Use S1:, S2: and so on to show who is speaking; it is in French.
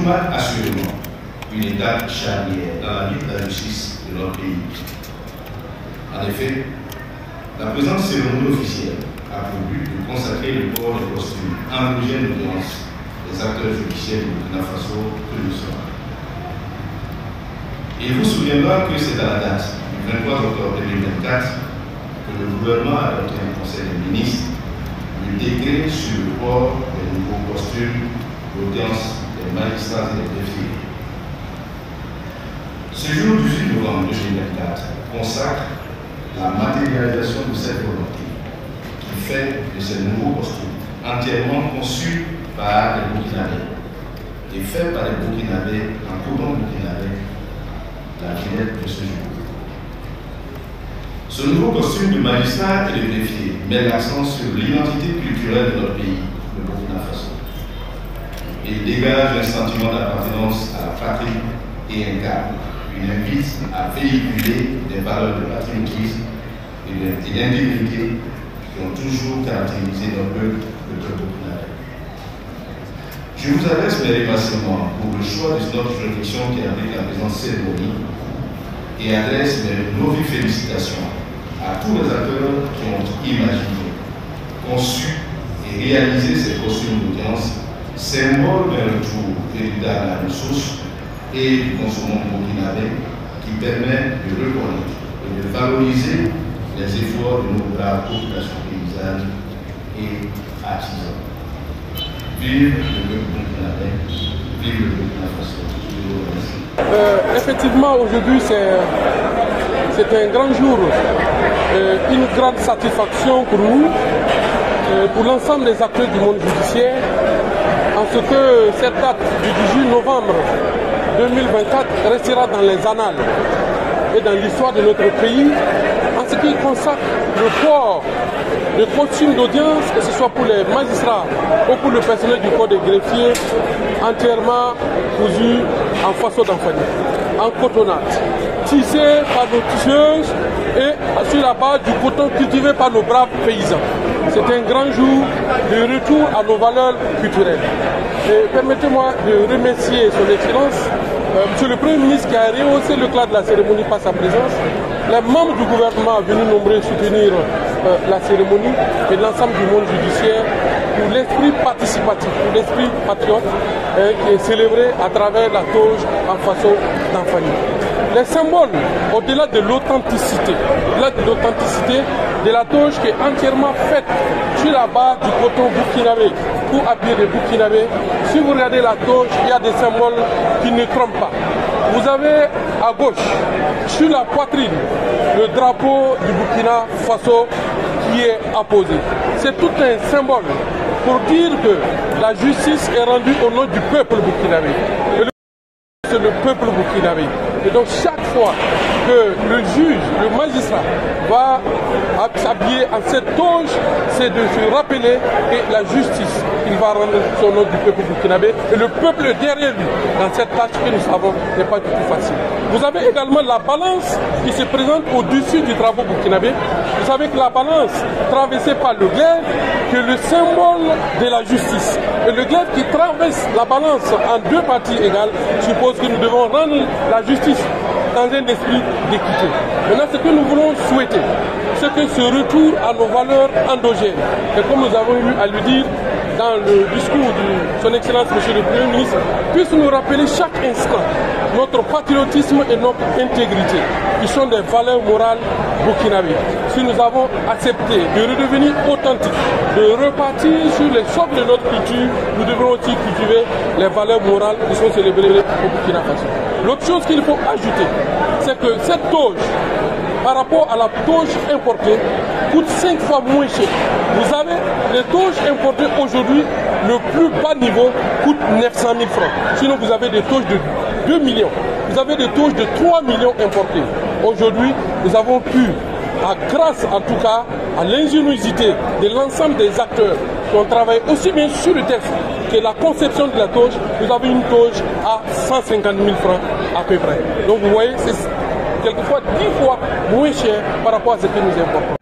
S1: marque assurément une étape charnière dans la vie de la justice de notre pays. En effet, la présente cérémonie officielle a pour but de consacrer le port des costumes endogènes d'audience des acteurs judiciaires du Burkina Faso que nous sommes. Il vous souviendra que c'est à la date du 23 octobre 2024 que le gouvernement a adopté un conseil des ministres le décret sur le port des nouveaux costumes d'audience des magistrats et des greffiers. Ce jour 18 novembre 2024 consacre la matérialisation de cette volonté qui fait de ces nouveaux costumes entièrement conçus par les Burkinabés et faits par les Burkinabés en coton burkinabé la vignette de ce jour. Ce nouveau costume de magistrat et de greffier met l'accent sur l'identité culturelle de notre pays, le Burkina Faso. Il dégage un sentiment d'appartenance à la patrie et incarne une invite à véhiculer des valeurs de patriotisme et d'intégrité qui ont toujours caractérisé notre peuple, le peuple burkinabé. Je vous adresse mes remerciements pour le choix de notre juridiction qui abrite la présente cérémonie et adresse nos vives félicitations à tous les acteurs qui ont imaginé, conçu et réalisé ces costumes d'audience, symbole d'un retour véritable à nos sources et du consommant burkinabé qui permet de reconnaître et de valoriser les efforts de nos braves populations paysannes et artisans. Vive le peuple burkinabé, vive le Burkina Faso. Je vous remercie.
S2: Effectivement, aujourd'hui, c'est un grand jour, une grande satisfaction pour nous, pour l'ensemble des acteurs du monde judiciaire, en ce que cette date du 18 novembre 2024 restera dans les annales et dans l'histoire de notre pays, en ce qui consacre le port de costumes d'audience, que ce soit pour les magistrats ou pour le personnel du corps des greffiers, entièrement cousus en façon d'enfant, en cotonnade, tissé par nos tisseuses et sur la base du coton cultivé par nos braves paysans. C'est un grand jour de retour à nos valeurs culturelles. Permettez-moi de remercier son Excellence, Monsieur le Premier ministre, qui a rehaussé le cadre de la cérémonie par sa présence, les membres du gouvernement venus nombreux soutenir la cérémonie et l'ensemble du monde judiciaire pour l'esprit participatif, pour l'esprit patriote qui est célébré à travers la toge en façon d'enfanie. Les symboles, au-delà de l'authenticité, de la toge qui est entièrement faite sur la base du coton burkinabé pour habiller les burkinabés. Si vous regardez la toge, il y a des symboles qui ne trompent pas. Vous avez à gauche, sur la poitrine, le drapeau du Burkina Faso qui est apposé. C'est tout un symbole pour dire que la justice est rendue au nom du peuple burkinabé. C'est le peuple burkinabé. Et donc chaque fois que le juge, le magistrat va s'habiller en cette toge, c'est de se rappeler que la justice, il va rendre au nom du peuple burkinabé. Et le peuple est derrière lui dans cette tâche que nous savons n'est pas du tout facile. Vous avez également la balance qui se présente au-dessus du drapeau burkinabé. Vous savez que la balance traversée par le glaive, que le symbole de la justice. Et le glaive qui traverse la balance en deux parties égales suppose que nous devons rendre la justice dans un esprit d'équité. Maintenant, ce que nous voulons souhaiter, c'est que ce retour à nos valeurs endogènes, et comme nous avons eu à le dire dans le discours de son Excellence, Monsieur le Premier ministre, puisse nous rappeler chaque instant notre patriotisme et notre intégrité, qui sont des valeurs morales burkinabées. Si nous avons accepté de redevenir authentiques, de repartir sur les socles de notre culture, nous devons aussi cultiver les valeurs morales qui sont célébrées au Burkina Faso. L'autre chose qu'il faut ajouter, c'est que cette toge, par rapport à la toge importée, coûte 5 fois moins cher. Vous avez les toges importées aujourd'hui, le plus bas niveau coûte 900 000 francs. Sinon, vous avez des toges de 2 millions. Vous avez des toges de 3 millions importées. Aujourd'hui, nous avons pu, grâce en tout cas à l'ingéniosité de l'ensemble des acteurs qui ont travaillé aussi bien sur le texte que la conception de la toge, nous avons une toge à 150 000 francs à peu près. Donc vous voyez, c'est quelquefois 10 fois moins cher par rapport à ce que nous importons.